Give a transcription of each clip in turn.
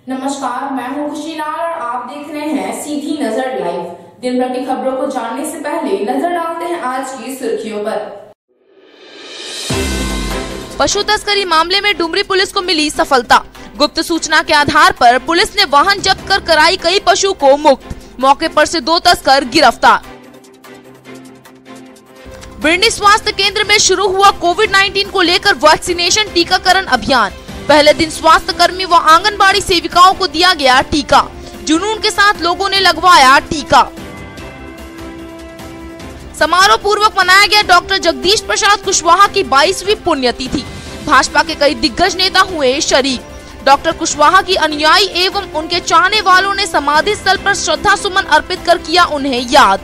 नमस्कार, मैं हूं खुशी लाल और आप देख रहे हैं सीधी नजर लाइव। दिन भर की खबरों को जानने से पहले नजर डालते हैं आज की सुर्खियों पर। पशु तस्करी मामले में डुमरी पुलिस को मिली सफलता। गुप्त सूचना के आधार पर पुलिस ने वाहन जब्त कर कराई कई पशु को मुक्त। मौके पर से 2 तस्कर गिरफ्तार। बिरनी स्वास्थ्य केंद्र में शुरू हुआ कोविड-19 को लेकर वैक्सीनेशन टीकाकरण अभियान। पहले दिन स्वास्थ्य कर्मी व आंगनबाड़ी सेविकाओं को दिया गया टीका। जुनून के साथ लोगों ने लगवाया टीका। समारोह पूर्वक मनाया गया डॉक्टर जगदीश प्रसाद कुशवाहा की 22वीं पुण्यतिथि। भाजपा के कई दिग्गज नेता हुए शरीक। डॉक्टर कुशवाहा की अनुयायी एवं उनके चाहने वालों ने समाधि स्थल पर श्रद्धा सुमन अर्पित कर किया उन्हें याद।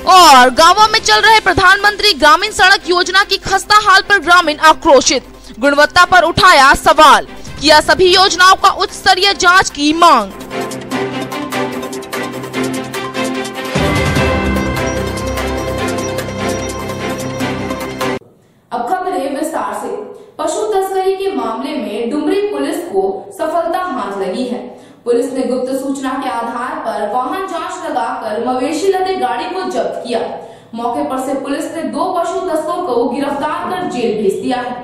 और गांवों में चल रहे प्रधानमंत्री ग्रामीण सड़क योजना की खस्ता हाल पर ग्रामीण आक्रोशित। गुणवत्ता पर उठाया सवाल। किया सभी योजनाओं का उच्च स्तरीय जांच की मांग। अब खबरें विस्तार से। पशु तस्करी के मामले में डुमरी पुलिस को सफलता हाथ लगी है। पुलिस ने गुप्त सूचना के आधार पर वाहन जांच लगाकर मवेशी लदे गाड़ी को जब्त किया। मौके पर से पुलिस ने 2 पशु तस्करों को गिरफ्तार कर जेल भेज दिया है।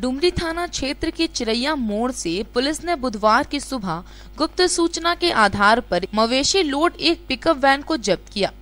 डुमरी थाना क्षेत्र के चिरैया मोड़ से पुलिस ने बुधवार की सुबह गुप्त सूचना के आधार पर मवेशी लोड एक पिकअप वैन को जब्त किया।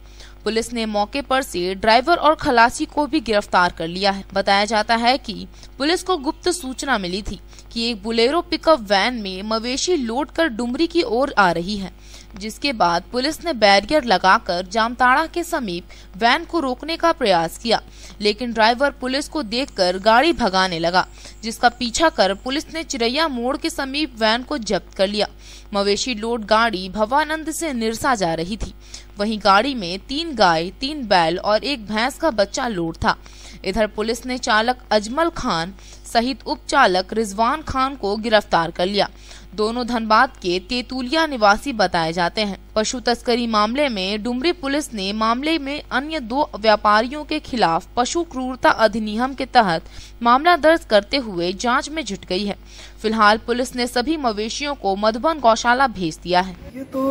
पुलिस ने मौके पर से ड्राइवर और खलासी को भी गिरफ्तार कर लिया है। बताया जाता है कि पुलिस को गुप्त सूचना मिली थी कि एक बुलेरो पिकअप वैन में मवेशी लोड कर डुमरी की ओर आ रही है, जिसके बाद पुलिस ने बैरियर लगाकर जामताड़ा के समीप वैन को रोकने का प्रयास किया, लेकिन ड्राइवर पुलिस को देखकर गाड़ी भगाने लगा, जिसका पीछा कर पुलिस ने चिरैया मोड़ के समीप वैन को जब्त कर लिया। मवेशी लोड गाड़ी भवानंद से निरसा जा रही थी। वहीं गाड़ी में 3 गाय, 3 बैल और 1 भैंस का बच्चा लोड था। इधर पुलिस ने चालक अजमल खान सहित उपचालक रिजवान खान को गिरफ्तार कर लिया। दोनों धनबाद के तेतुलिया निवासी बताए जाते हैं। पशु तस्करी मामले में डुमरी पुलिस ने मामले में अन्य 2 व्यापारियों के खिलाफ पशु क्रूरता अधिनियम के तहत मामला दर्ज करते हुए जांच में जुट गई है। फिलहाल पुलिस ने सभी मवेशियों को मधुबन गौशाला भेज दिया है। ये तो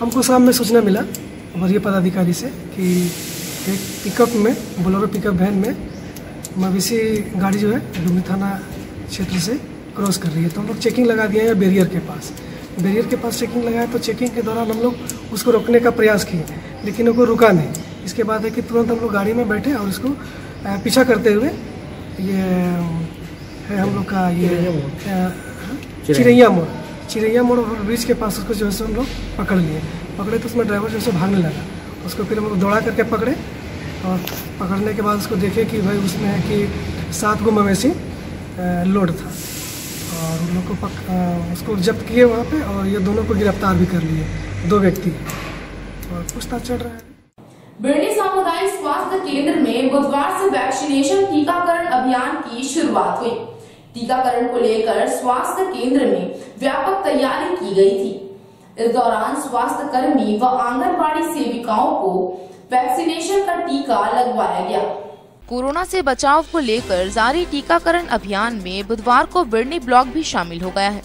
हमको शाम में सूचना मिला वरीय पदाधिकारी से कि एक पिकअप में, बोलेरो पिकअप वैन में मवेशी गाड़ी जो है डुमरी थाना क्षेत्र से क्रॉस कर रही है। तो हम लोग चेकिंग लगा दिए हैं बैरियर के पास। बैरियर के पास चेकिंग लगाया तो चेकिंग के दौरान हम लोग उसको रोकने का प्रयास किए, लेकिन वो रुका नहीं। इसके बाद है कि तुरंत हम लोग गाड़ी में बैठे और उसको पीछा करते हुए ये है हम लोग का ये चिरैया मोड़ ब्रिज के पास उसको जो है हम लोग पकड़े तो उसमें ड्राइवर जो है भागने लगा। उसको फिर हम लोग दौड़ा करके पकड़े और पकड़ने के बाद उसको देखे कि भाई उसमें है कि 7 गो मवेशी लोड था और उन लोग को उसको जब्त किए वहाँ पे और ये दोनों को गिरफ्तार भी कर लिए, 2 व्यक्ति और पूछताछ चल रहा है। बिरनी सामुदायिक स्वास्थ्य केंद्र में बुधवार से वैक्सीनेशन टीकाकरण अभियान की शुरुआत हुई। टीकाकरण को लेकर स्वास्थ्य केंद्र में व्यापक तैयारी की गई थी। इस दौरान स्वास्थ्य कर्मी व आंगनबाड़ी सेविकाओं को वैक्सीनेशन का टीका लगवाया गया। कोरोना से बचाव को लेकर जारी टीकाकरण अभियान में बुधवार को बिरनी ब्लॉक भी शामिल हो गया है।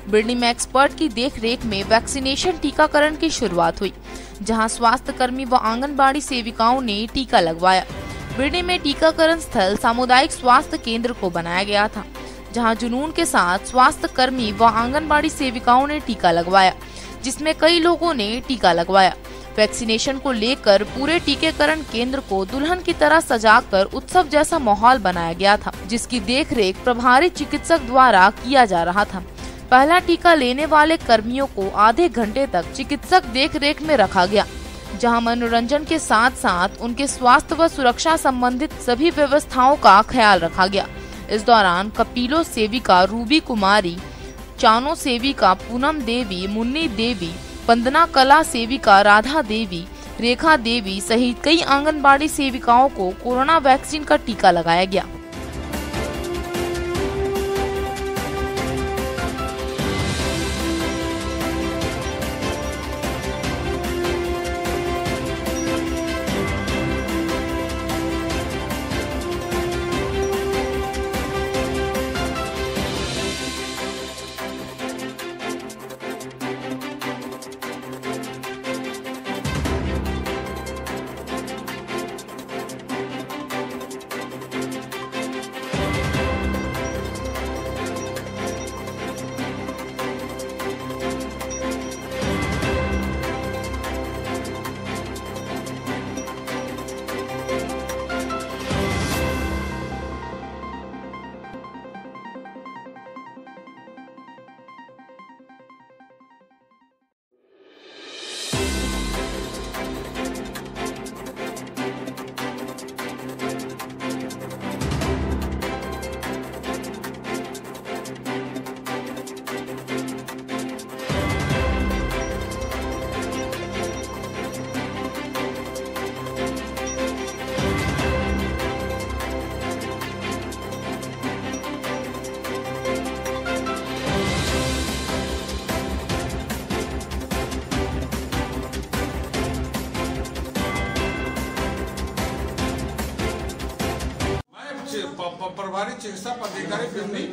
बिरनी में एक्सपर्ट की देखरेख में वैक्सीनेशन टीकाकरण की शुरुआत हुई, जहां स्वास्थ्य कर्मी व आंगनबाड़ी सेविकाओं ने टीका लगवाया। बिरनी में टीकाकरण स्थल सामुदायिक स्वास्थ्य केंद्र को बनाया गया था, जहां जुनून के साथ स्वास्थ्य कर्मी व आंगनबाड़ी सेविकाओं ने टीका लगवाया, जिसमें कई लोगों ने टीका लगवाया। वैक्सीनेशन को लेकर पूरे टीकाकरण केंद्र को दुल्हन की तरह सजाकर उत्सव जैसा माहौल बनाया गया था, जिसकी देखरेख प्रभारी चिकित्सक द्वारा किया जा रहा था। पहला टीका लेने वाले कर्मियों को आधे घंटे तक चिकित्सक देखरेख में रखा गया, जहां मनोरंजन के साथ साथ उनके स्वास्थ्य व सुरक्षा संबंधित सभी व्यवस्थाओं का ख्याल रखा गया। इस दौरान कपिलो सेविका रूबी कुमारी, चानो सेविका पूनम देवी, मुन्नी देवी, वंदना कला सेविका राधा देवी, रेखा देवी सहित कई आंगनबाड़ी सेविकाओं को कोरोना वैक्सीन का टीका लगाया गया। प्रभारी चिकित्सा पदाधिकारी बिजली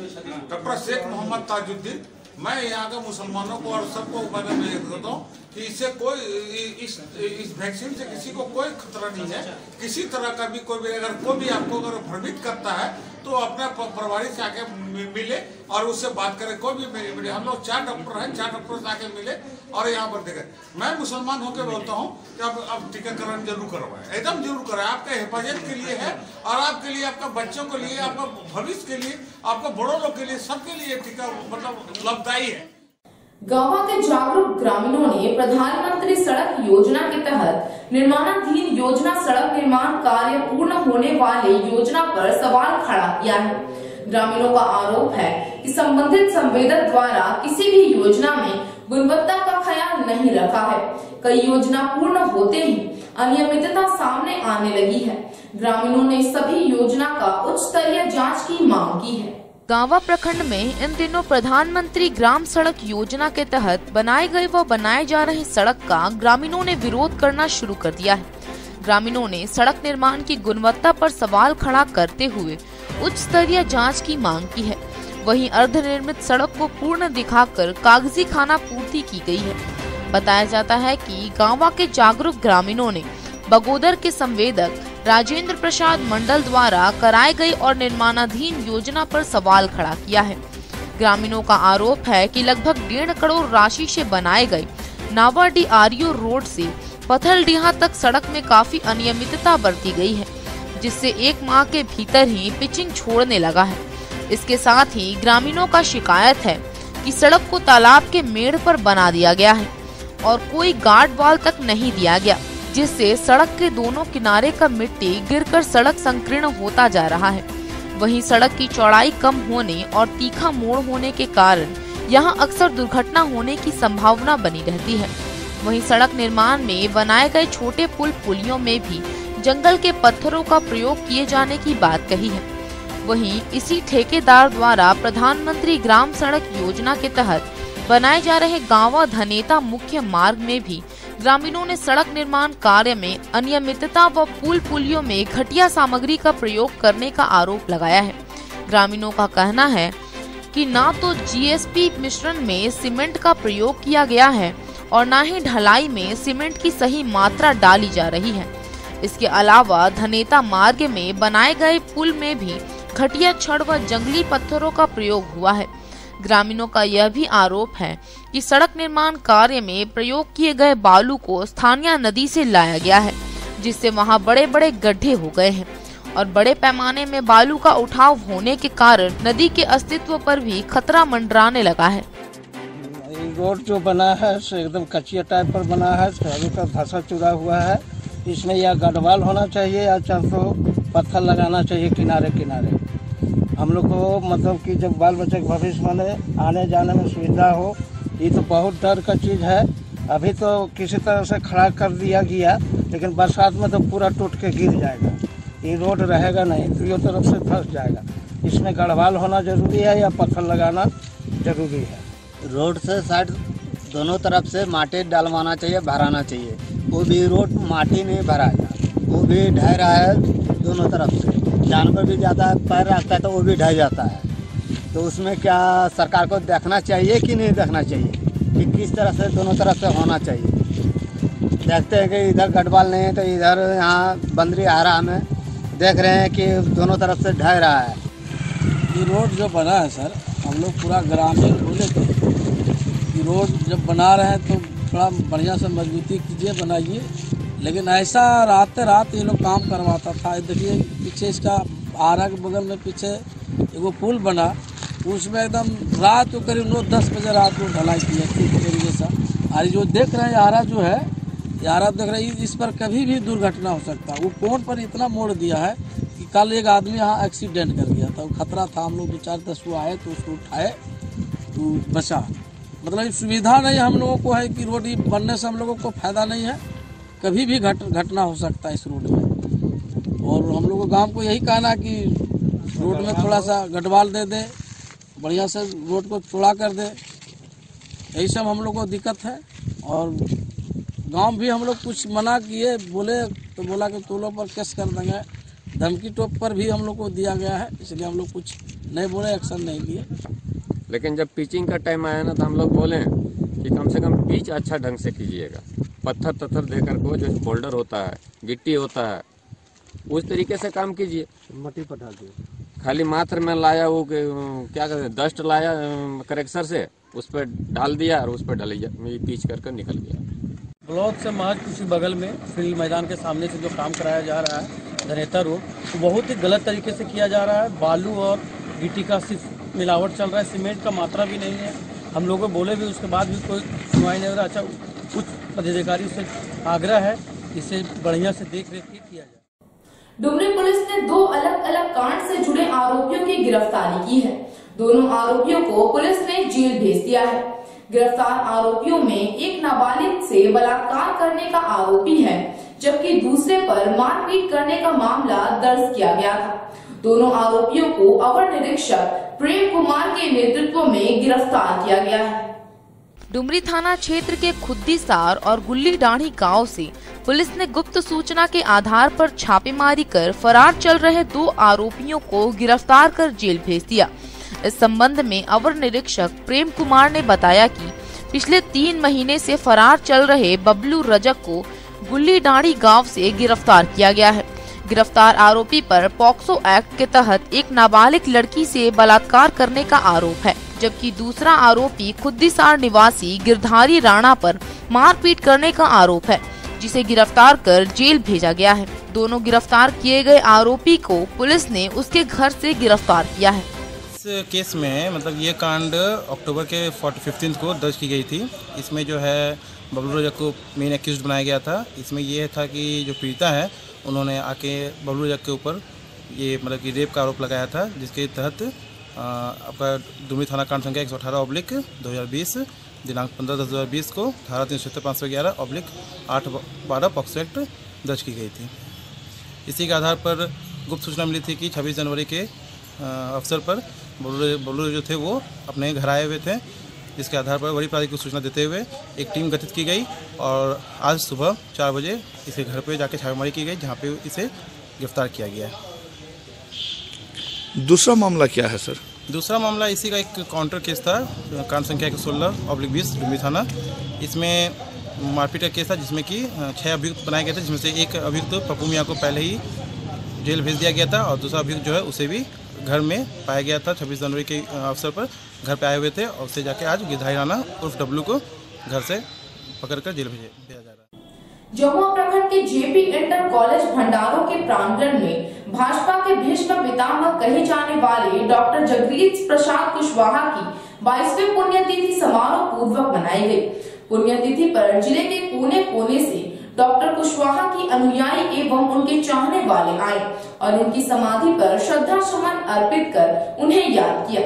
डॉक्टर शेख मोहम्मद ताजुद्दीन, मैं यहाँ के मुसलमानों को और सबको मैंने देता हूँ कि इससे कोई इस वैक्सीन से किसी को कोई खतरा नहीं है। किसी तरह का भी कोई भी अगर आपको अगर भ्रमित करता है तो अपने प्रभारी से आके मिले और उससे बात करें। कोई भी हम लोग 4 डॉक्टर हैं, 4 डॉक्टर से आके मिले और यहाँ पर देखें। मैं मुसलमान होकर बोलता हूँ कि अब टीकाकरण जरूर करवाएं, एकदम जरूर कराएं। आपके हिफाजत के लिए है और आपके लिए, आपका बच्चों के लिए, आपका भविष्य के लिए, आपको बड़ों लोग के लिए, सबके लिए टीका मतलब लाभदायी है। गांवा के जागरूक ग्रामीणों ने प्रधानमंत्री सड़क योजना के तहत निर्माणाधीन योजना सड़क निर्माण कार्य पूर्ण होने वाले योजना पर सवाल खड़ा किया है। ग्रामीणों का आरोप है कि संबंधित संवेदक द्वारा किसी भी योजना में गुणवत्ता का ख्याल नहीं रखा है। कई योजना पूर्ण होते ही अनियमितता सामने आने लगी है। ग्रामीणों ने सभी योजना का उच्च स्तरीय जाँच की मांग की है। गांवा प्रखंड में इन दिनों प्रधानमंत्री ग्राम सड़क योजना के तहत बनाए गए व बनाए जा रहे सड़क का ग्रामीणों ने विरोध करना शुरू कर दिया है। ग्रामीणों ने सड़क निर्माण की गुणवत्ता पर सवाल खड़ा करते हुए उच्च स्तरीय जांच की मांग की है। वहीं अर्धनिर्मित सड़क को पूर्ण दिखाकर कागजी खाना पूर्ति की गई है। बताया जाता है कि गांवा के जागरूक ग्रामीणों ने बगोदर के संवेदक राजेंद्र प्रसाद मंडल द्वारा कराए गए और निर्माणाधीन योजना पर सवाल खड़ा किया है। ग्रामीणों का आरोप है कि लगभग 1.5 करोड़ राशि से बनाए गए नावाडी आरियो रोड से पथलडीहा तक सड़क में काफी अनियमितता बरती गई है, जिससे 1 माह के भीतर ही पिचिंग छोड़ने लगा है। इसके साथ ही ग्रामीणों का शिकायत है कि सड़क को तालाब के मेड़ पर बना दिया गया है और कोई गार्ड वाल तक नहीं दिया गया, जिससे सड़क के दोनों किनारे का मिट्टी गिरकर सड़क संकीर्ण होता जा रहा है। वहीं सड़क की चौड़ाई कम होने और तीखा मोड़ होने के कारण यहां अक्सर दुर्घटना होने की संभावना बनी रहती है। वहीं सड़क निर्माण में बनाए गए छोटे पुल पुलियों में भी जंगल के पत्थरों का प्रयोग किए जाने की बात कही है। वहीं इसी ठेकेदार द्वारा प्रधानमंत्री ग्राम सड़क योजना के तहत बनाए जा रहे गांवा धनेता मुख्य मार्ग में भी ग्रामीणों ने सड़क निर्माण कार्य में अनियमितता व पुल पुलियों में घटिया सामग्री का प्रयोग करने का आरोप लगाया है। ग्रामीणों का कहना है कि ना तो जीएसपी मिश्रण में सीमेंट का प्रयोग किया गया है और न ही ढलाई में सीमेंट की सही मात्रा डाली जा रही है। इसके अलावा धनेता मार्ग में बनाए गए पुल में भी घटिया छड़ व जंगली पत्थरों का प्रयोग हुआ है। ग्रामीणों का यह भी आरोप है कि सड़क निर्माण कार्य में प्रयोग किए गए बालू को स्थानीय नदी से लाया गया है, जिससे वहां बड़े बड़े गड्ढे हो गए हैं और बड़े पैमाने में बालू का उठाव होने के कारण नदी के अस्तित्व पर भी खतरा मंडराने लगा है। रोड जो बना है एकदम कच्चिया टाइप पर बना है, अभी तक धंसा चुरा हुआ है। इसमें या गढ़वाल होना चाहिए या चाहे तो पत्थर लगाना चाहिए किनारे किनारे। हम लोग को मतलब कि जब बाल बच्चे के भविष्य में आने जाने में सुविधा हो, ये तो बहुत डर का चीज़ है। अभी तो किसी तरह से खड़ा कर दिया गया, लेकिन बरसात में तो पूरा टूट के गिर जाएगा। ये रोड रहेगा नहीं, दोनों तरफ से फंस जाएगा। इसमें गढ़वाल होना जरूरी है या पत्थर लगाना जरूरी है। रोड से साइड दोनों तरफ से माटी डलवाना चाहिए, भराना चाहिए। वो भी रोड माटी नहीं भरा है, वो भी ढह रहा है दोनों तरफ से। जानवर भी जाता है, पैर रखता है तो वो भी ढह जाता है। तो उसमें क्या सरकार को देखना चाहिए कि नहीं देखना चाहिए कि किस तरह से दोनों तरफ से होना चाहिए। देखते हैं कि इधर गढ़वाल नहीं है तो इधर यहाँ बंदरी आरा में देख रहे हैं कि दोनों तरफ से ढह रहा है। ये रोड जो बना है सर, हम लोग पूरा ग्रामीण बोले थे कि रोड जब बना रहे हैं तो थोड़ा बढ़िया से मजबूती कीजिए, बनाइए। लेकिन ऐसा रात ये लोग काम करवाता था। देखिए पीछे इसका आरा के बगल में पीछे एगो पुल बना, उसमें एकदम रात को करीब 9-10 बजे रात को ढलाई किया तरीके से। और जो देख रहे हैं आरा जो है, आरा देख रहे हैं, इस पर कभी भी दुर्घटना हो सकता है। वो कोण पर इतना मोड़ दिया है कि कल एक आदमी यहाँ एक्सीडेंट कर गया था। वो खतरा था, हम लोग 2-4-10 को आए तो उसको उठाए तो बचा। मतलब सुविधा नहीं हम लोगों को है कि रोड बनने से हम लोगों को फायदा नहीं है, कभी भी घटना हो सकता है इस रोड में। और हम लोग को गांव को यही कहना है कि रोड में थोड़ा सा गढ़वाल दे दे, बढ़िया से रोड को चौड़ा कर दे। यही सब हम लोग को दिक्कत है। और गांव भी हम लोग कुछ मना किए, बोले तो बोला कि तुम लोग पर केस कर देंगे, धमकी टोप पर भी हम लोग को दिया गया है, इसलिए हम लोग कुछ नहीं बोले, एक्शन नहीं लिए। लेकिन जब पिचिंग का टाइम आया ना तो हम लोग बोले कि कम से कम पिच अच्छा ढंग से कीजिएगा, पत्थर देकर को जो बोल्डर होता है, गिट्टी होता है, उस तरीके से काम कीजिए। मट्टी पटा दिए, खाली मात्र में लाया वो क्या कहते हैं, डस्ट लाया करेक्सर से, उस पर डाल दिया और उस पर डालिए पिच करके निकल गया। ब्लॉक से महज किसी बगल में फील्ड मैदान के सामने से जो काम कराया जा रहा है धनेता रोड, तो बहुत ही गलत तरीके से किया जा रहा है। बालू और गिट्टी का सिर्फ मिलावट चल रहा है, सीमेंट का मात्रा भी नहीं है। हम लोगों को बोले भी, उसके बाद भी कोई सुनवाई नहीं हो रहा। अच्छा, कुछ पदाधिकारी से आग्रह है इसे बढ़िया से देख रेख किया जाए। डुमरी पुलिस ने 2 अलग-अलग कांड से जुड़े आरोपियों की गिरफ्तारी की है। दोनों आरोपियों को पुलिस ने जेल भेज दिया है। गिरफ्तार आरोपियों में एक नाबालिग से बलात्कार करने का आरोपी है, जबकि दूसरे पर मारपीट करने का मामला दर्ज किया गया था। दोनों आरोपियों को अवर निरीक्षक प्रेम कुमार के नेतृत्व में गिरफ्तार किया गया है। डुमरी थाना क्षेत्र के खुद्दीसार और गुल्ली डाढ़ी गांव से पुलिस ने गुप्त सूचना के आधार पर छापेमारी कर फरार चल रहे 2 आरोपियों को गिरफ्तार कर जेल भेज दिया। इस संबंध में अवर निरीक्षक प्रेम कुमार ने बताया कि पिछले 3 महीने से फरार चल रहे बबलू रजक को गुल्ली डाढ़ी गाँव से गिरफ्तार किया गया है। गिरफ्तार आरोपी पर पॉक्सो एक्ट के तहत एक नाबालिग लड़की से बलात्कार करने का आरोप है, जबकि दूसरा आरोपी खुद्दीसार निवासी गिरधारी राणा पर मारपीट करने का आरोप है, जिसे गिरफ्तार कर जेल भेजा गया है। दोनों गिरफ्तार किए गए आरोपी को पुलिस ने उसके घर से गिरफ्तार किया है। इस केस में मतलब ये कांड अक्टूबर के 15 को दर्ज की गई थी। इसमें जो है बबलू रजक को मेन एक्यूज्ड बनाया गया था। इसमें ये था कि जो पीड़िता है उन्होंने आके बबलू रजक के ऊपर ये मतलब कि रेप का आरोप लगाया था, जिसके तहत आपका डुमरी थाना कांड संख्या 118/2020 दिनांक 15/10/2020 को धारा 377/511/8/12 पॉक्सो एक्ट दर्ज की गई थी। इसी के आधार पर गुप्त सूचना मिली थी कि 26 जनवरी के अवसर पर बबलू जो थे वो अपने घर आए हुए थे, जिसके आधार पर वरीय अपराधी को सूचना देते हुए एक टीम गठित की गई और आज सुबह 4 बजे इसके घर पे जाके छापेमारी की गई, जहां पे इसे गिरफ्तार किया गया है। दूसरा मामला क्या है सर? दूसरा मामला इसी का एक काउंटर केस था, कांड संख्या 116/20 डुमरी थाना। इसमें मारपीट का केस था, जिसमें कि 6 अभियुक्त बनाए गए थे, जिसमें से एक अभियुक्त पप्पू मियां को पहले ही जेल भेज दिया गया था और दूसरा अभियुक्त जो है उसे भी घर में पाया गया था। 26 जनवरी के अवसर पर घर पे आए हुए थे और उसे जाके आज गिरधारी राणा उर्फ डब्लू को घर से पकड़कर जेल भेजा जा रहा है। जमुआ प्रखंड के जेपी इंटर कॉलेज भंडारों के प्रांगण में भाजपा के भीष्म पितामह कहे जाने वाले डॉक्टर जगदीश प्रसाद कुशवाहा की 22वीं पुण्यतिथि समारोह पूर्वक मनाई गई। पुण्यतिथि पर जिले के कोने कोने से डॉक्टर कुशवाहा की अनुयायी एवं उनके चाहने वाले आए और उनकी समाधि पर श्रद्धा सुमन अर्पित कर उन्हें याद किया।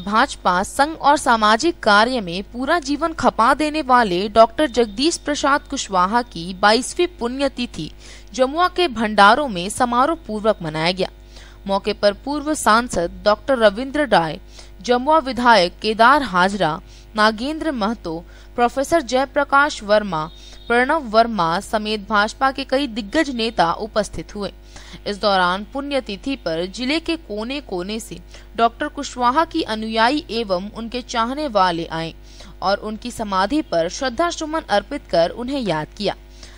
भाजपा संघ और सामाजिक कार्य में पूरा जीवन खपा देने वाले डॉक्टर जगदीश प्रसाद कुशवाहा की 22वीं पुण्यतिथि जमुआ के भंडारों में समारोह पूर्वक मनाया गया। मौके पर पूर्व सांसद डॉक्टर रविंद्र राय, जमुआ विधायक केदार हाजरा, नागेंद्र महतो, प्रोफेसर जयप्रकाश वर्मा, प्रणव वर्मा समेत भाजपा के कई दिग्गज नेता उपस्थित हुए। इस दौरान पुण्यतिथि पर जिले के कोने कोने से डॉक्टर कुशवाहा की अनुयायी एवं उनके चाहने वाले आए और उनकी समाधि पर श्रद्धा सुमन अर्पित कर उन्हें याद किया।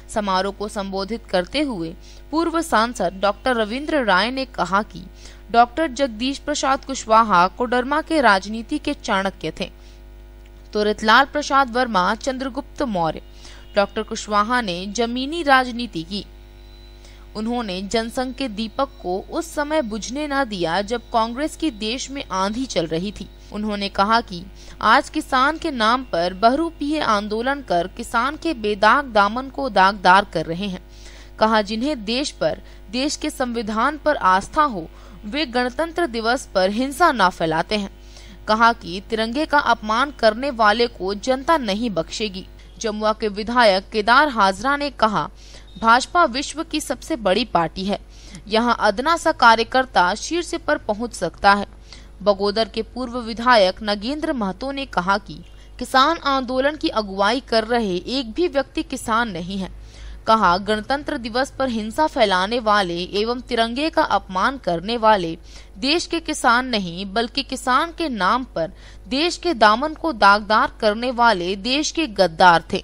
समारोह को संबोधित करते हुए पूर्व सांसद डॉक्टर रविंद्र राय ने कहा कि डॉक्टर जगदीश प्रसाद कुशवाहा कोडरमा के राजनीति के चाणक्य थे, तो रितलाल प्रसाद वर्मा चंद्रगुप्त मौर्य। डॉक्टर कुशवाहा ने जमीनी राजनीति की। उन्होंने जनसंघ के दीपक को उस समय बुझने न दिया जब कांग्रेस की देश में आंधी चल रही थी। उन्होंने कहा कि आज किसान के नाम पर बहुरूपीय आंदोलन कर किसान के बेदाग दामन को दागदार कर रहे हैं। कहा जिन्हें देश पर, देश के संविधान पर आस्था हो, वे गणतंत्र दिवस पर हिंसा न फैलाते हैं। कहा कि तिरंगे का अपमान करने वाले को जनता नहीं बख्शेगी। जमुआ के विधायक केदार हाजरा ने कहा भाजपा विश्व की सबसे बड़ी पार्टी है, यहाँ अदना सा कार्यकर्ता शीर्ष पर पहुंच सकता है। बगोदर के पूर्व विधायक नागेंद्र महतो ने कहा कि किसान आंदोलन की अगुवाई कर रहे एक भी व्यक्ति किसान नहीं है। कहा, गणतंत्र दिवस पर हिंसा फैलाने वाले एवं तिरंगे का अपमान करने वाले देश के किसान नहीं बल्कि किसान के नाम पर देश के दामन को दागदार करने वाले देश के गद्दार थे।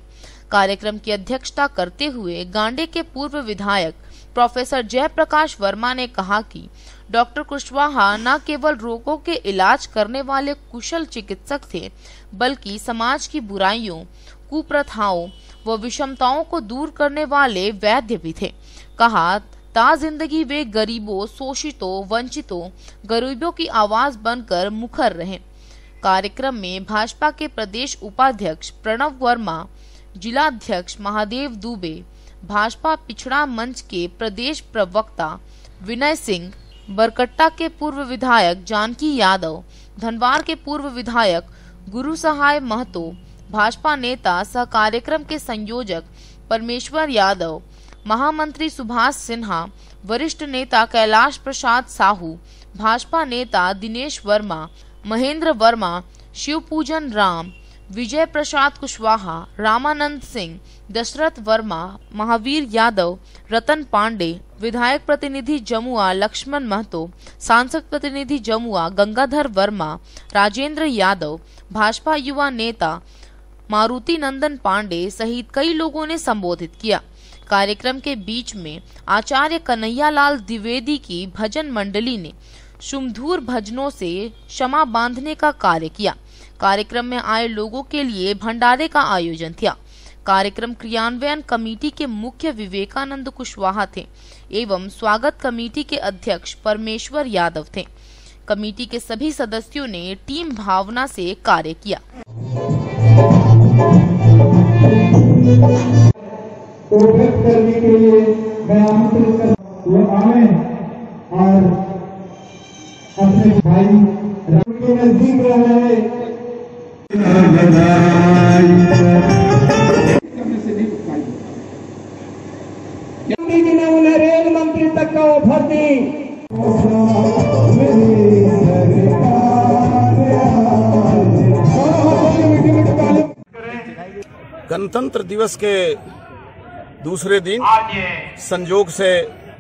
कार्यक्रम की अध्यक्षता करते हुए गांडे के पूर्व विधायक प्रोफेसर जयप्रकाश वर्मा ने कहा कि डॉक्टर कुशवाहा न केवल रोगों के इलाज करने वाले कुशल चिकित्सक थे बल्कि समाज की बुराइयों, कुप्रथाओं व विषमताओं को दूर करने वाले वैद्य भी थे। कहा, ता जिंदगी वे गरीबों, शोषितों, वंचितों, गरीबों की आवाज बनकर मुखर रहे। कार्यक्रम में भाजपा के प्रदेश उपाध्यक्ष प्रणव वर्मा, जिलाध्यक्ष महादेव दुबे, भाजपा पिछड़ा मंच के प्रदेश प्रवक्ता विनय सिंह, बरकट्टा के पूर्व विधायक जानकी यादव, धनवार के पूर्व विधायक गुरु सहाय महतो, भाजपा नेता सह कार्यक्रम के संयोजक परमेश्वर यादव, महामंत्री सुभाष सिन्हा, वरिष्ठ नेता कैलाश प्रसाद साहू, भाजपा नेता दिनेश वर्मा, महेंद्र वर्मा, शिवपूजन राम, विजय प्रसाद कुशवाहा, रामानंद सिंह, दशरथ वर्मा, महावीर यादव, रतन पांडे, विधायक प्रतिनिधि जमुआ लक्ष्मण महतो, सांसद प्रतिनिधि जमुआ गंगाधर वर्मा, राजेंद्र यादव, भाजपा युवा नेता मारुति नंदन पांडे सहित कई लोगों ने संबोधित किया। कार्यक्रम के बीच में आचार्य कन्हैयालाल द्विवेदी की भजन मंडली ने सुमधुर भजनों से क्षमा बांधने का कार्य किया। कार्यक्रम में आए लोगों के लिए भंडारे का आयोजन किया। कार्यक्रम क्रियान्वयन कमेटी के मुख्य विवेकानंद कुशवाहा थे एवं स्वागत कमेटी के अध्यक्ष परमेश्वर यादव थे। कमेटी के सभी सदस्यों ने टीम भावना से कार्य किया। करने के लिए मैं आमंत्रित कर वो आए और अपने भाई के नजदीक रह रहे ने उन्हें रेल मंत्री तक का ऑफर दी। गणतंत्र दिवस के दूसरे दिन संयोग से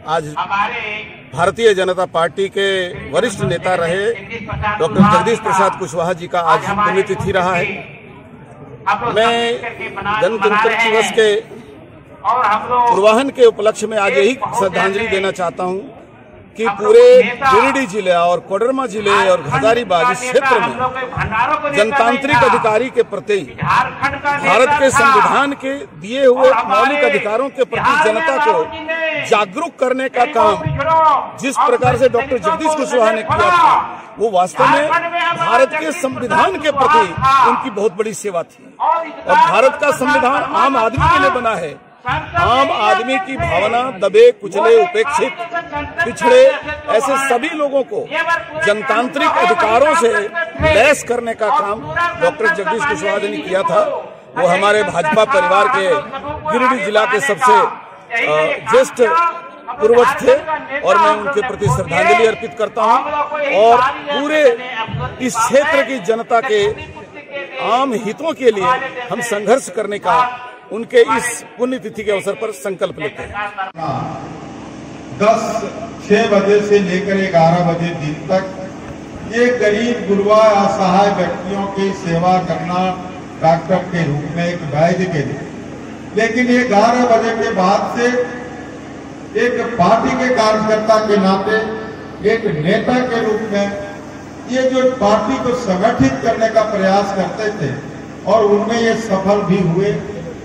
आज भारतीय जनता पार्टी के वरिष्ठ नेता रहे डॉक्टर जगदीश प्रसाद कुशवाहा जी का आज पुण्यतिथि रहा है। मैं गणतंत्र दिवस के पूर्वाहन के उपलक्ष्य में आज यही श्रद्धांजलि देना चाहता हूं कि पूरे गिरिडीह जिले और कोडरमा जिले और हजारीबाग क्षेत्र में जनतांत्रिक अधिकारी के प्रति भारत के संविधान के दिए हुए मौलिक अधिकारों के प्रति जनता को जागरूक करने का काम जिस प्रकार से डॉक्टर जगदीश कुशवाहा ने किया था वो वास्तव में भारत के संविधान के प्रति उनकी बहुत बड़ी सेवा थी। और भारत का संविधान आम आदमी के लिए बना है। आम आदमी की भावना, दबे कुचले, उपेक्षित, पिछड़े ऐसे सभी लोगों को जनतांत्रिक अधिकारों से लैस करने का काम डॉक्टर जगदीश कुशवाहा जी ने किया था। वो हमारे भाजपा परिवार के गिरिडीह जिला के सबसे ज्येष्ठ पूर्वज थे और मैं उनके प्रति श्रद्धांजलि अर्पित करता हूं और पूरे इस क्षेत्र की जनता के आम हितों के लिए हम संघर्ष करने का उनके इस पुण्यतिथि के अवसर पर संकल्प लेते हैं। 6 बजे से लेकर 11 बजे दिन तक ये गरीब गुरबा असहाय व्यक्तियों की सेवा करना डॉक्टर के रूप में एक वैद्य के लिए, लेकिन ये 11 बजे के बाद से एक पार्टी के कार्यकर्ता के नाते, एक नेता के रूप में ये जो पार्टी को संगठित करने का प्रयास करते थे और उनमें ये सफल भी हुए।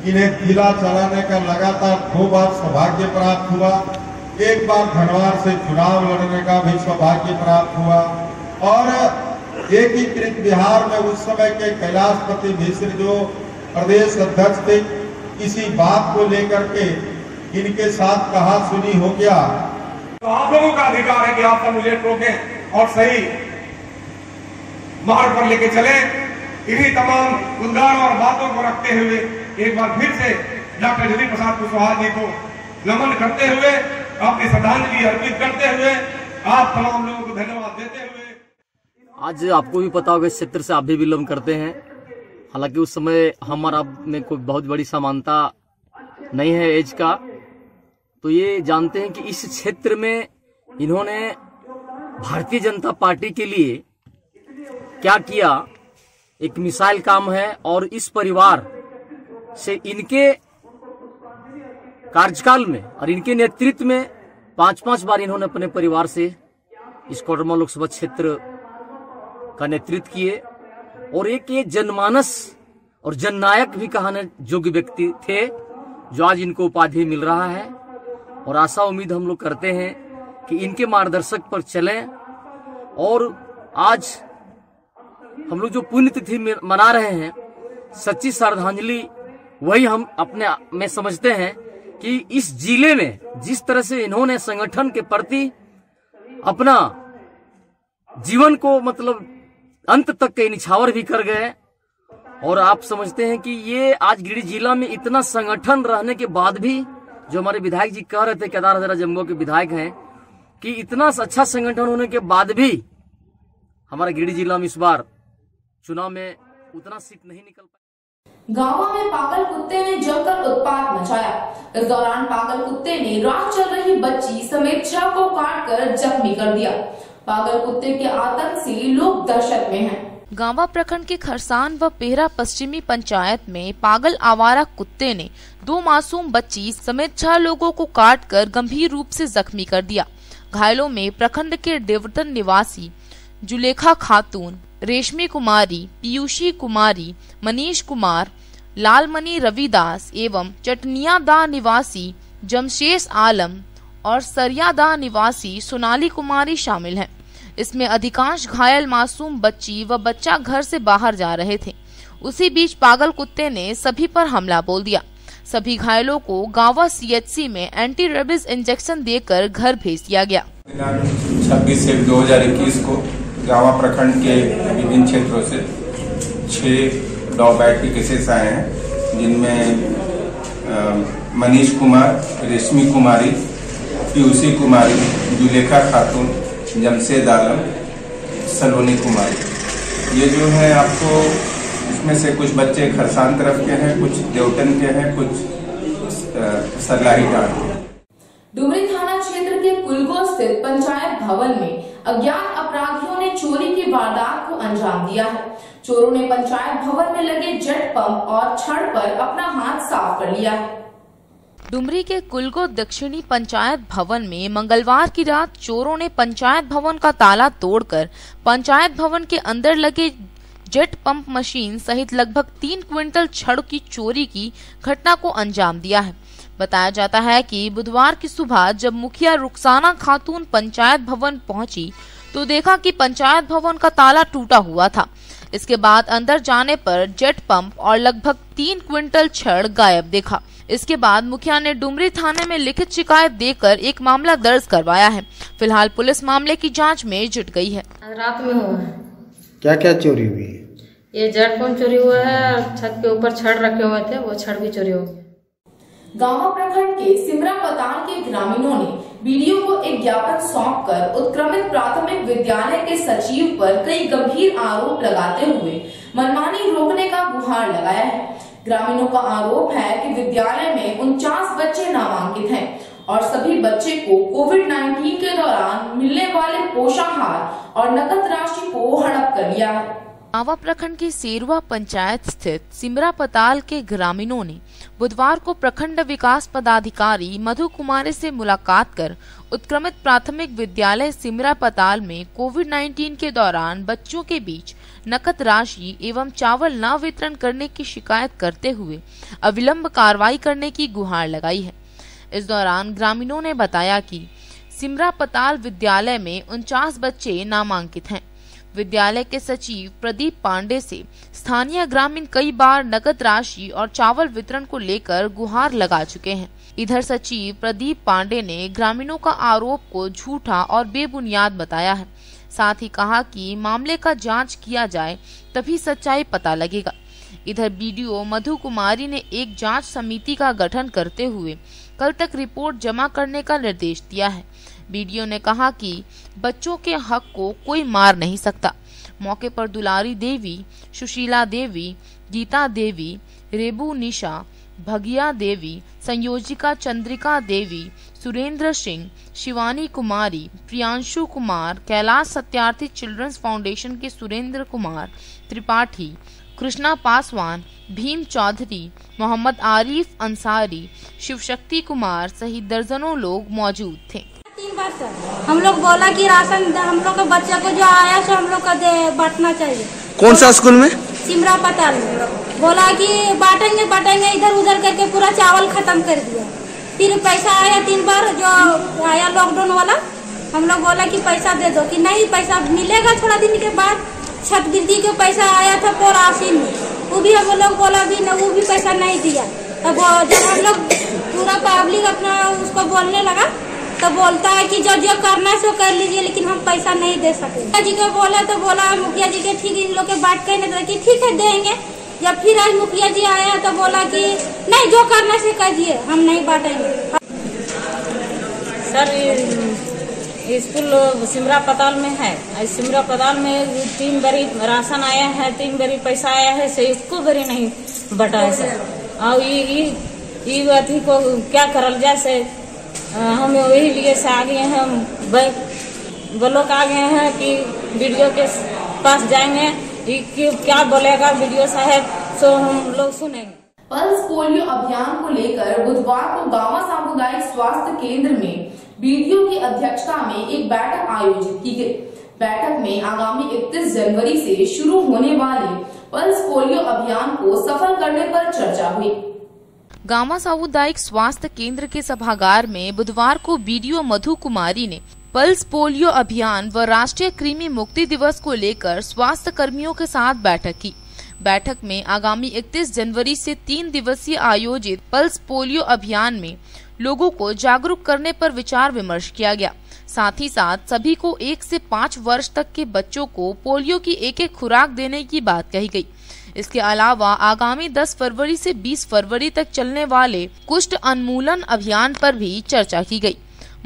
इन्हें जिला चलाने का लगातार 2 बार सौभाग्य प्राप्त हुआ। एक बार धनवार से चुनाव लड़ने का भी सौभाग्य प्राप्त हुआ और एकीकृत बिहार में उस समय के कैलाशपति मिश्र जो प्रदेश अध्यक्ष थे, इसी बात को लेकर के इनके साथ कहा सुनी हो गया। तो आप लोगों का अधिकार है कि आप सब मुझे रोकें और सही मार्ग पर लेके चले। इन्हीं तमाम मुद्दाओं और बातों को रखते हुए एक बार फिर से डॉक्टर जगदीश प्रसाद कुशवाहा जी को नमन करते हुए, अपनी श्रद्धांजलि अर्पित करते हुए, आप तमाम लोगों को धन्यवाद देते हुए। आज आपको भी पता होगा इस क्षेत्र से आप भी बिलोंग करते हैं। हालांकि उस समय हमारा में कोई बहुत बड़ी समानता नहीं है एज का, तो ये जानते हैं कि इस क्षेत्र में इन्होंने भारतीय जनता पार्टी के लिए क्या किया, एक मिसाइल काम है। और इस परिवार से इनके कार्यकाल में और इनके नेतृत्व में 5-5 बार इन्होंने अपने परिवार से इस कोडरमा लोकसभा क्षेत्र का नेतृत्व किए और एक ये जनमानस और जननायक भी कहने योग्य व्यक्ति थे, जो आज इनको उपाधि मिल रहा है। और आशा उम्मीद हम लोग करते हैं कि इनके मार्गदर्शक पर चलें और आज हम लोग जो पुण्यतिथि मना रहे हैं, सच्ची श्रद्धांजलि वही हम अपने में समझते हैं कि इस जिले में जिस तरह से इन्होंने संगठन के प्रति अपना जीवन को मतलब अंत तक के निछावर भी कर गए। और आप समझते हैं कि ये आज गिरिडीह जिला में इतना संगठन रहने के बाद भी, जो हमारे विधायक जी कह रहे थे, केदार हजारा जम्मू के विधायक हैं, कि इतना अच्छा संगठन होने के बाद भी हमारा गिरिडीह जिला में इस बार चुनाव में उतना सीट नहीं निकल पाई। गांव में पागल कुत्ते ने जमकर उत्पात मचाया। इस दौरान पागल कुत्ते ने रात चल रही बच्ची समेत 6 को काटकर जख्मी कर दिया। पागल कुत्ते के आतंक से लोग दहशत में हैं। गांवा प्रखंड के खरसान व पेहरा पश्चिमी पंचायत में पागल आवारा कुत्ते ने 2 मासूम बच्ची समेत 6 लोगों को काटकर गंभीर रूप से जख्मी कर दिया। घायलों में प्रखंड के डेवटन निवासी जुलेखा खातून, रेशमी कुमारी, पीयूषी कुमारी, मनीष कुमार, लालमणि रविदास एवं चटनियादा निवासी जमशेद आलम और सरियादा निवासी सोनाली कुमारी शामिल हैं। इसमें अधिकांश घायल मासूम बच्ची व बच्चा घर से बाहर जा रहे थे। उसी बीच पागल कुत्ते ने सभी पर हमला बोल दिया। सभी घायलों को गांवा CHC में एंटी रेबीज इंजेक्शन देकर घर भेज दिया गया। 26 से 2021 को गांवा प्रखंड के विभिन्न क्षेत्रों से 6 डॉग बाइट के केसेस आए हैं, जिनमें मनीष कुमार, रेशमी कुमारी, पीयूषी कुमारी, जुलेखा खातून, जमशेद आलम, सलोनी कुमारी। ये जो है आपको इसमें से कुछ बच्चे खरसान तरफ के हैं, कुछ देवटन के हैं, कुछ सरलाही डांड के। डुमरी थाना क्षेत्र के कुलगो स्थित पंचायत भवन में अज्ञात अपराधियों ने चोरी की वारदात को अंजाम दिया है। चोरों ने पंचायत भवन में लगे जेट पंप और छड़ पर अपना हाथ साफ कर लिया है। डुमरी के कुलगो दक्षिणी पंचायत भवन में मंगलवार की रात चोरों ने पंचायत भवन का ताला तोड़कर पंचायत भवन के अंदर लगे जेट पंप मशीन सहित लगभग 3 क्विंटल छड़ की चोरी की घटना को अंजाम दिया है। बताया जाता है कि बुधवार की सुबह जब मुखिया रुखसाना खातून पंचायत भवन पहुंची तो देखा कि पंचायत भवन का ताला टूटा हुआ था। इसके बाद अंदर जाने पर जेट पंप और लगभग 3 क्विंटल छड़ गायब देखा। इसके बाद मुखिया ने डुमरी थाने में लिखित शिकायत देकर एक मामला दर्ज करवाया है। फिलहाल पुलिस मामले की जांच में जुट गई है। रात में हुआ है। क्या क्या चोरी हुई है? ये जेट पंप चोरी हुआ है, छत के ऊपर छड़ रखे हुए थे, वो छड़ भी चोरी हो गए। गांवा प्रखंड के सिमरा पताल के ग्रामीणों ने बीडीओ को एक ज्ञापन सौंपकर उत्क्रमित प्राथमिक विद्यालय के सचिव पर कई गंभीर आरोप लगाते हुए मनमानी रोकने का गुहार लगाया है। ग्रामीणों का आरोप है कि विद्यालय में 49 बच्चे नामांकित हैं और सभी बच्चे को कोविड-19 के दौरान मिलने वाले पोषाहार और नकद राशि को हड़प कर लिया है। गांवा प्रखंड की सेरुआ पंचायत स्थित सिमरा पताल के ग्रामीणों ने बुधवार को प्रखंड विकास पदाधिकारी मधु कुमारी से मुलाकात कर उत्क्रमित प्राथमिक विद्यालय सिमरा पताल में कोविड-19 के दौरान बच्चों के बीच नकद राशि एवं चावल न वितरण करने की शिकायत करते हुए अविलंब कार्रवाई करने की गुहार लगाई है। इस दौरान ग्रामीणों ने बताया कि सिमरा पताल विद्यालय में 49 बच्चे नामांकित हैं। विद्यालय के सचिव प्रदीप पांडे से स्थानीय ग्रामीण कई बार नकद राशि और चावल वितरण को लेकर गुहार लगा चुके हैं। इधर सचिव प्रदीप पांडे ने ग्रामीणों का आरोप को झूठा और बेबुनियाद बताया है। साथ ही कहा कि मामले का जांच किया जाए तभी सच्चाई पता लगेगा। इधर बीडीओ मधु कुमारी ने एक जांच समिति का गठन करते हुए कल तक रिपोर्ट जमा करने का निर्देश दिया है। बीडीओ ने कहा कि बच्चों के हक को कोई मार नहीं सकता। मौके पर दुलारी देवी, सुशीला देवी, गीता देवी, रेबू निशा, भगिया देवी, संयोजिका चंद्रिका देवी, सुरेंद्र सिंह, शिवानी कुमारी, प्रियांशु कुमार, कैलाश सत्यार्थी चिल्ड्रंस फाउंडेशन के सुरेंद्र कुमार त्रिपाठी, कृष्णा पासवान, भीम चौधरी, मोहम्मद आरिफ अंसारी, शिवशक्ति कुमार सहित दर्जनों लोग मौजूद थे। 3 बार सर हम लोग बोला कि राशन हम लोग के बच्चे को जो आया सो हम लोग को बांटना चाहिए। कौन सा स्कूल में? सिमरा पताल में। बोला कि बांटेंगे बांटेंगे, इधर उधर करके पूरा चावल खत्म कर दिया। फिर पैसा आया 3 बार जो आया लॉकडाउन वाला, हम लोग बोला कि पैसा दे दो, कि नहीं पैसा मिलेगा थोड़ा दिन के बाद। छात्रवृत्ति के पैसा आया था 84 में, वो भी हम लोग बोला भी न, वो भी पैसा नहीं दिया। तब जब हम लोग पूरा पब्लिक अपना उसको बोलने लगा तो बोलता है कि जो जो करना है सो कर लीजिए, लेकिन हम पैसा नहीं दे सके। मुखिया जी को बोला तो बोला मुखिया जी के ठीक इन लोग के बांट कहने कि ठीक है देंगे। जब फिर आज मुखिया जी आया तो बोला कि नहीं जो करना से कहिए, हम नहीं बांटेंगे। सर स्कूल सिमरा पताल में है, सिमरा पताल में 3 बारी राशन आया है, 3 बारी पैसा आया है, से इसको बारी नहीं बटा है सर। और ये अथी को क्या करल जाए से हम वही लिए से आ गए हैं, ब्लॉक आ गए हैं कि वीडियो के पास जाएंगे, क्या बोलेगा वीडियो साहब सो हम लोग सुनेंगे। पल्स पोलियो अभियान को लेकर बुधवार को गांवा सामुदायिक स्वास्थ्य केंद्र में बीडीओ की अध्यक्षता में एक बैठक आयोजित की गई। बैठक में आगामी 31 जनवरी से शुरू होने वाले पल्स पोलियो अभियान को सफल करने पर चर्चा हुई। गांवा सामुदायिक स्वास्थ्य केंद्र के सभागार में बुधवार को बीडीओ मधु कुमारी ने पल्स पोलियो अभियान व राष्ट्रीय कृमि मुक्ति दिवस को लेकर स्वास्थ्य कर्मियों के साथ बैठक की। बैठक में आगामी 31 जनवरी से 3 दिवसीय आयोजित पल्स पोलियो अभियान में लोगों को जागरूक करने पर विचार विमर्श किया गया। साथ ही साथ सभी को 1 से 5 वर्ष तक के बच्चों को पोलियो की एक खुराक देने की बात कही गई। इसके अलावा आगामी 10 फरवरी से 20 फरवरी तक चलने वाले कुष्ठ उन्मूलन अभियान पर भी चर्चा की गई।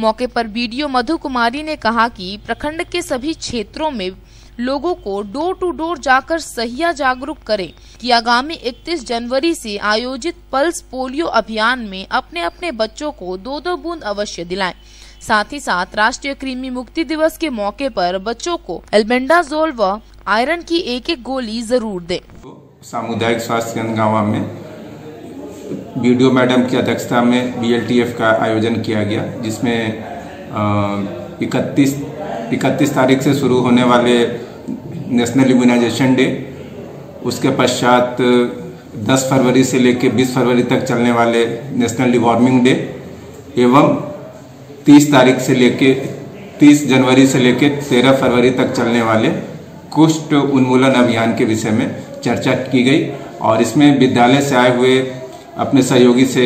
मौके पर बीडीओ मधु कुमारी ने कहा कि प्रखंड के सभी क्षेत्रों में लोगों को डोर टू डोर जाकर सहिया जागरूक करें कि आगामी 31 जनवरी से आयोजित पल्स पोलियो अभियान में अपने अपने बच्चों को 2-2 बूंद अवश्य दिलाएं। साथ ही साथ राष्ट्रीय कृमि मुक्ति दिवस के मौके पर बच्चों को एल्बेंडाजोल व आयरन की 1-1 गोली जरूर दें। सामुदायिक स्वास्थ्य केंद्र गांवा में बीडीओ मैडम की अध्यक्षता में BLTF का आयोजन किया गया, जिसमें 31 तारीख से शुरू होने वाले नेशनल इम्यूनाइजेशन डे, उसके पश्चात 10 फरवरी से लेकर 20 फरवरी तक चलने वाले नेशनल डिवॉर्मिंग डे एवं 30 जनवरी से लेकर 13 फरवरी तक चलने वाले कुष्ठ उन्मूलन अभियान के विषय में चर्चा की गई। और इसमें विद्यालय से आए हुए अपने सहयोगी से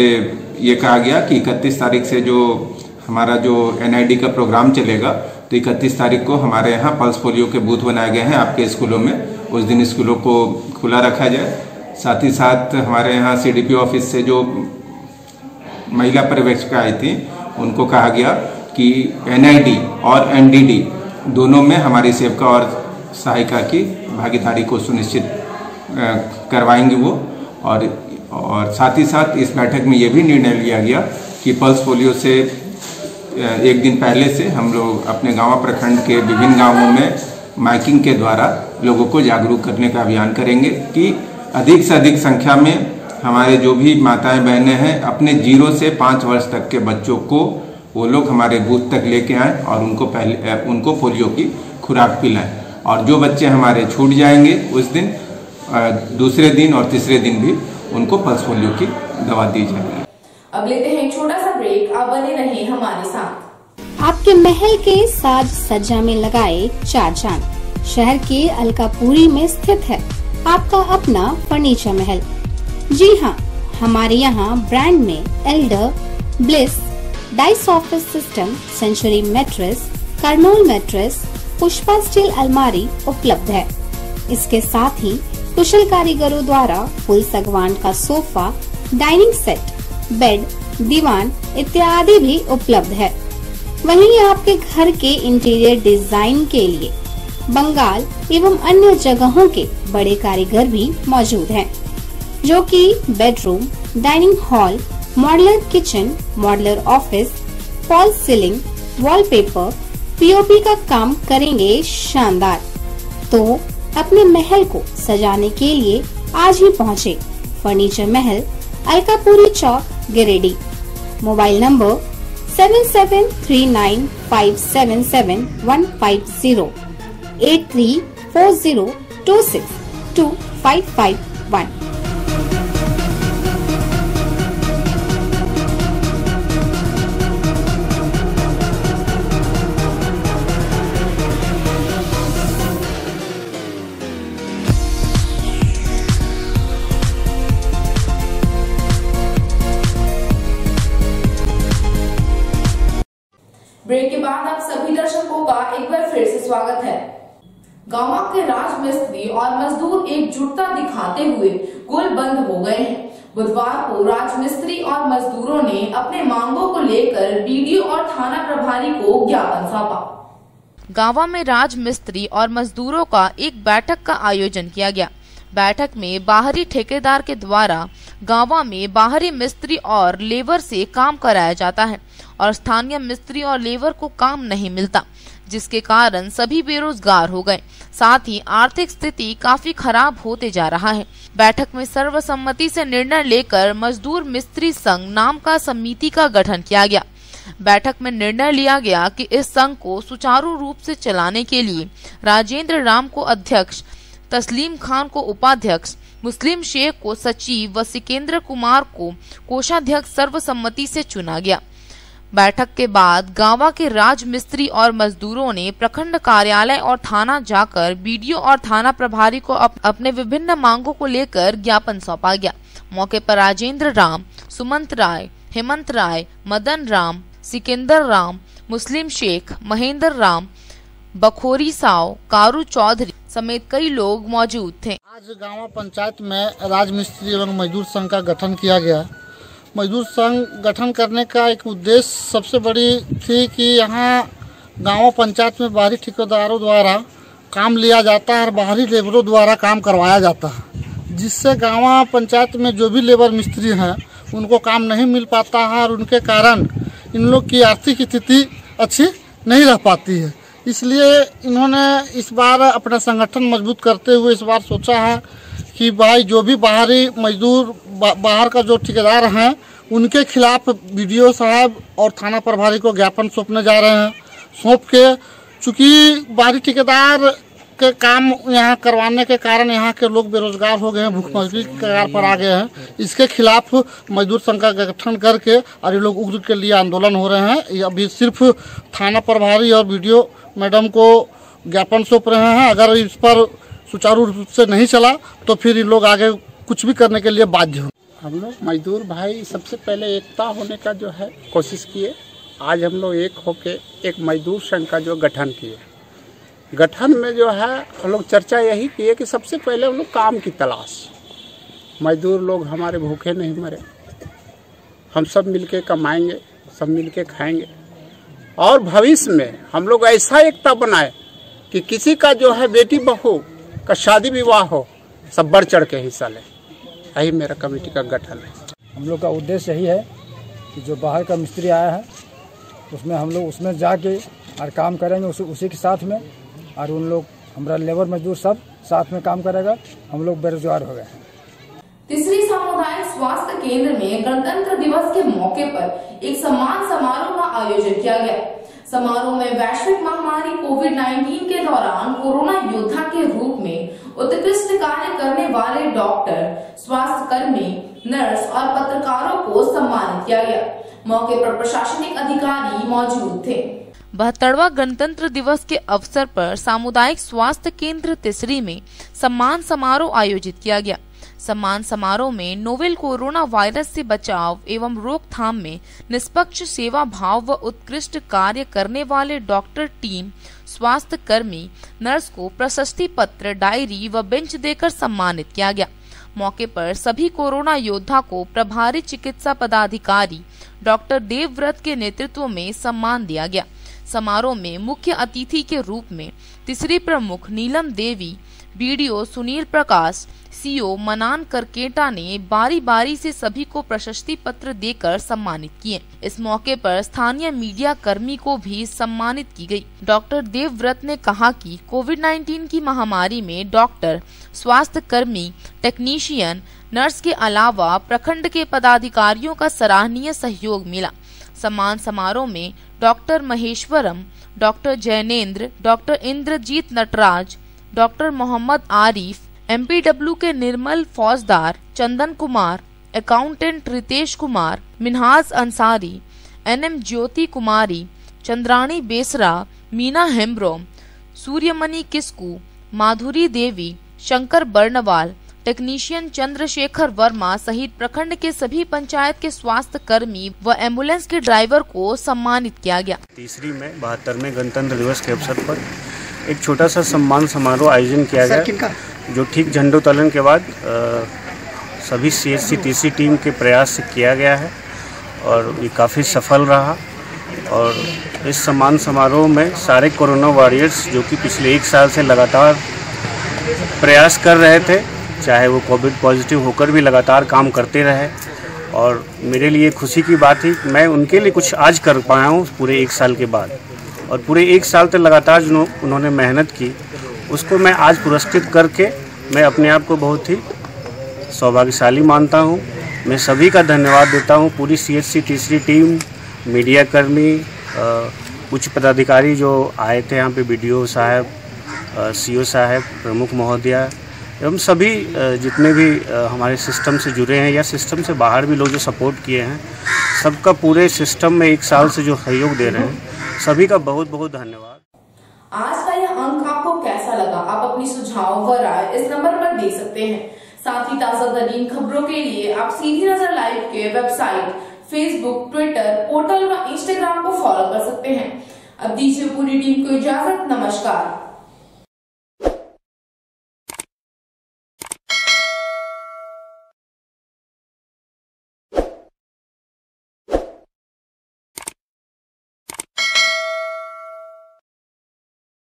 ये कहा गया कि 31 तारीख से जो हमारा जो NID का प्रोग्राम चलेगा, तो 31 तारीख को हमारे यहाँ पल्स पोलियो के बूथ बनाए गए हैं आपके स्कूलों में, उस दिन स्कूलों को खुला रखा जाए। साथ ही साथ हमारे यहाँ CDP ऑफिस से जो महिला पर्यवेक्षिका आई थी, उनको कहा गया कि NID और NDD दोनों में हमारी सेविका और सहायिका की भागीदारी को सुनिश्चित करवाएंगे वो। और साथ ही साथ इस बैठक में ये भी निर्णय लिया गया कि पल्स पोलियो से एक दिन पहले से हम लोग अपने गांव प्रखंड के विभिन्न गांवों में माइकिंग के द्वारा लोगों को जागरूक करने का अभियान करेंगे कि अधिक से अधिक संख्या में हमारे जो भी माताएं बहनें हैं अपने 0 से 5 वर्ष तक के बच्चों को वो लोग हमारे बूथ तक लेके आएँ और उनको पोलियो की खुराक पिलाएं। और जो बच्चे हमारे छूट जाएंगे उस दिन दूसरे दिन और तीसरे दिन भी उनको पल्स पोलियो की दवा दी जाएगी। अब लेते हैं एक छोटा सा ब्रेक, आप बने रहें हमारे साथ। आपके महल के साज सज्जा में लगाए 4 चांद शहर के अलकापुरी में स्थित है आपका अपना फर्नीचर महल। जी हाँ, हमारे यहाँ ब्रांड में Elder, Bliss, Dice office system, Century mattress, Kurlon mattress, Pushpa steel अलमारी उपलब्ध है। इसके साथ ही कुशल कारीगरों द्वारा फुल सागवान का सोफा, डाइनिंग सेट, बेड, दीवान इत्यादि भी उपलब्ध है। वहीं आपके घर के इंटीरियर डिजाइन के लिए बंगाल एवं अन्य जगहों के बड़े कारीगर भी मौजूद हैं, जो कि bedroom, dining hall, modular kitchen, modular office, fall ceiling, wallpaper, POP का काम करेंगे शानदार। तो अपने महल को सजाने के लिए आज ही पहुँचे furniture Mahal, Alkapuri Chowk, Giridih. Mobile number 7739577150 8340262551। Break के बाद आप सभी दर्शकों का एक बार फिर से स्वागत है। गांव के राजमिस्त्री और मजदूर एकजुटता दिखाते हुए गोलबंद हो गए हैं। बुधवार को राजमिस्त्री और मजदूरों ने अपने मांगों को लेकर बीडीओ और थाना प्रभारी को ज्ञापन सौंपा। गांव में राजमिस्त्री और मजदूरों का एक बैठक का आयोजन किया गया। बैठक में बाहरी ठेकेदार के द्वारा गांव में बाहरी मिस्त्री और लेबर से काम कराया जाता है और स्थानीय मिस्त्री और लेबर को काम नहीं मिलता, जिसके कारण सभी बेरोजगार हो गए। साथ ही आर्थिक स्थिति काफी खराब होते जा रहा है। बैठक में सर्वसम्मति से निर्णय लेकर मजदूर मिस्त्री संघ नाम का समिति का गठन किया गया। बैठक में निर्णय लिया गया कि इस संघ को सुचारू रूप से चलाने के लिए राजेंद्र राम को अध्यक्ष, तस्लीम खान को उपाध्यक्ष, मुस्लिम शेख को सचिव व सिकेंद्र कुमार को कोषाध्यक्ष सर्वसम्मति से चुना गया। बैठक के बाद गांव के राजमिस्त्री और मजदूरों ने प्रखंड कार्यालय और थाना जाकर बीडीओ और थाना प्रभारी को अपने विभिन्न मांगों को लेकर ज्ञापन सौंपा गया। मौके पर राजेंद्र राम, सुमंत राय, हेमंत राय, मदन राम, सिकंदर राम, मुस्लिम शेख, महेंद्र राम, बखोरी साव, कारू चौधरी समेत कई लोग मौजूद थे। आज गांव पंचायत में राजमिस्त्री एवं मजदूर संघ का गठन किया गया। मजदूर संघ गठन करने का एक उद्देश्य सबसे बड़ी थी कि यहाँ गांव पंचायत में बाहरी ठेकेदारों द्वारा काम लिया जाता है और बाहरी लेबरों द्वारा काम करवाया जाता है, जिससे गांव पंचायत में जो भी लेबर मिस्त्री हैं उनको काम नहीं मिल पाता है और उनके कारण इन लोग की आर्थिक स्थिति अच्छी नहीं रह पाती है। इसलिए इन्होंने इस बार अपना संगठन मजबूत करते हुए इस बार सोचा है कि भाई जो भी बाहरी मजदूर बाहर का जो ठेकेदार हैं उनके खिलाफ बीडीओ साहब और थाना प्रभारी को ज्ञापन सौंपने जा रहे हैं। सौंप के चूँकि बाहरी ठेकेदार के काम यहाँ करवाने के कारण यहाँ के लोग बेरोजगार हो गए हैं, भूखमरी के कगार पर आ गए हैं। इसके खिलाफ मजदूर संघ का गठन करके और ये लोग उग्र के लिए आंदोलन हो रहे हैं। ये अभी सिर्फ थाना प्रभारी और बीडीओ मैडम को ज्ञापन सौंप रहे हैं। अगर इस पर सुचारू रूप से नहीं चला तो फिर ये लोग आगे कुछ भी करने के लिए बाध्य हो। हम लोग मजदूर भाई सबसे पहले एकता होने का जो है कोशिश किए। आज हम लोग एक होके एक मजदूर संघ का जो गठन किए। गठन में जो है हम लोग चर्चा यही किए कि सबसे पहले हम लोग काम की तलाश, मजदूर लोग हमारे भूखे नहीं मरे, हम सब मिलके कमाएंगे, सब मिलके खाएंगे और भविष्य में हम लोग ऐसा एकता बनाए कि किसी का जो है बेटी बहू का शादी विवाह हो, सब बढ़ चढ़ के हिस्सा ले। यही मेरा कमेटी का गठन है। हम लोग का उद्देश्य यही है कि जो बाहर का मिस्त्री आया है उसमें हम लोग उसमें जाके और काम करेंगे उसी के साथ में, और उन लोग हमारा लेबर मजदूर सब साथ में काम करेगा। हम लोग बेरोजगार हो गए हैं। तीसरी सामुदायिक स्वास्थ्य केंद्र में गणतंत्र दिवस के मौके पर एक सम्मान समारोह का आयोजन किया गया। समारोह में वैश्विक महामारी कोविड-19 के दौरान कोरोना योद्धा के रूप में उत्कृष्ट कार्य करने वाले डॉक्टर, स्वास्थ्य कर्मी, नर्स और पत्रकारों को सम्मानित किया गया। मौके पर प्रशासनिक अधिकारी मौजूद थे। 72वां गणतंत्र दिवस के अवसर पर सामुदायिक स्वास्थ्य केंद्र तिसरी में सम्मान समारोह आयोजित किया गया। सम्मान समारोह में नोवेल कोरोना वायरस से बचाव एवं रोकथाम में निष्पक्ष सेवा भाव व उत्कृष्ट कार्य करने वाले डॉक्टर, टीम, स्वास्थ्य कर्मी, नर्स को प्रशस्ति पत्र, डायरी व बेंच देकर सम्मानित किया गया। मौके पर सभी कोरोना योद्धा को प्रभारी चिकित्सा पदाधिकारी डॉक्टर देवव्रत के नेतृत्व में सम्मान दिया गया। समारोह में मुख्य अतिथि के रूप में तिसरी प्रमुख नीलम देवी, बीडीओ सुनील प्रकाश, सीओ मनान करकेटा ने बारी बारी से सभी को प्रशस्ति पत्र देकर सम्मानित किए। इस मौके पर स्थानीय मीडिया कर्मी को भी सम्मानित की गई। डॉक्टर देवव्रत ने कहा कि कोविड-19 की महामारी में डॉक्टर, स्वास्थ्य कर्मी, टेक्नीशियन, नर्स के अलावा प्रखंड के पदाधिकारियों का सराहनीय सहयोग मिला। सम्मान समारोह में doctor Maheshwaram, doctor Jainendra, doctor Indrajeet Natraj, doctor Mohammad Arif, MPW के Nirmal Faujdar, Chandan Kumar, accountant Ritesh Kumar, Minhaj Ansari, NM Jyoti Kumari, Chandrani Besra, Meena Hembrom, Suryamani Kisku, Madhuri Devi, Shankar Barnwal, technician Chandrashekhar Verma सहित प्रखंड के सभी पंचायत के स्वास्थ्य कर्मी व एम्बुलेंस के ड्राइवर को सम्मानित किया गया। तीसरी में 72वें गणतंत्र दिवस के अवसर पर एक छोटा सा सम्मान समारोह आयोजन किया गया, जो ठीक झंडोत्तोलन के बाद सभी CHC तीसरी टीम के प्रयास से किया गया है और ये काफ़ी सफल रहा। और इस सम्मान समारोह में सारे कोरोना वॉरियर्स जो कि पिछले 1 साल से लगातार प्रयास कर रहे थे, चाहे वो कोविड पॉजिटिव होकर भी लगातार काम करते रहे, और मेरे लिए खुशी की बात है कि मैं उनके लिए कुछ आज कर पाया हूँ पूरे 1 साल के बाद। और पूरे 1 साल तक लगातार जो उन्होंने मेहनत की, उसको मैं आज पुरस्कृत करके मैं अपने आप को बहुत ही सौभाग्यशाली मानता हूँ। मैं सभी का धन्यवाद देता हूँ, पूरी CHC तीसरी टीम, मीडिया कर्मी, उच्च पदाधिकारी जो आए थे यहाँ पे, BDO साहब, CO साहब, प्रमुख महोदया एवं सभी जितने भी हमारे सिस्टम से जुड़े हैं या सिस्टम से बाहर भी लोग जो सपोर्ट किए हैं, सबका पूरे सिस्टम में 1 साल से जो सहयोग दे रहे हैं, सभी का बहुत बहुत धन्यवाद। आज का यह अंक आपको कैसा लगा? आप अपनी सुझाव व राय इस नंबर पर दे सकते हैं। साथ ही ताजा तरीन खबरों के लिए आप सीधी नजर लाइव के वेबसाइट, फेसबुक, ट्विटर, पोर्टल व इंस्टाग्राम को फॉलो कर सकते हैं। अब दीजिए पूरी टीम को इजाजत। नमस्कार।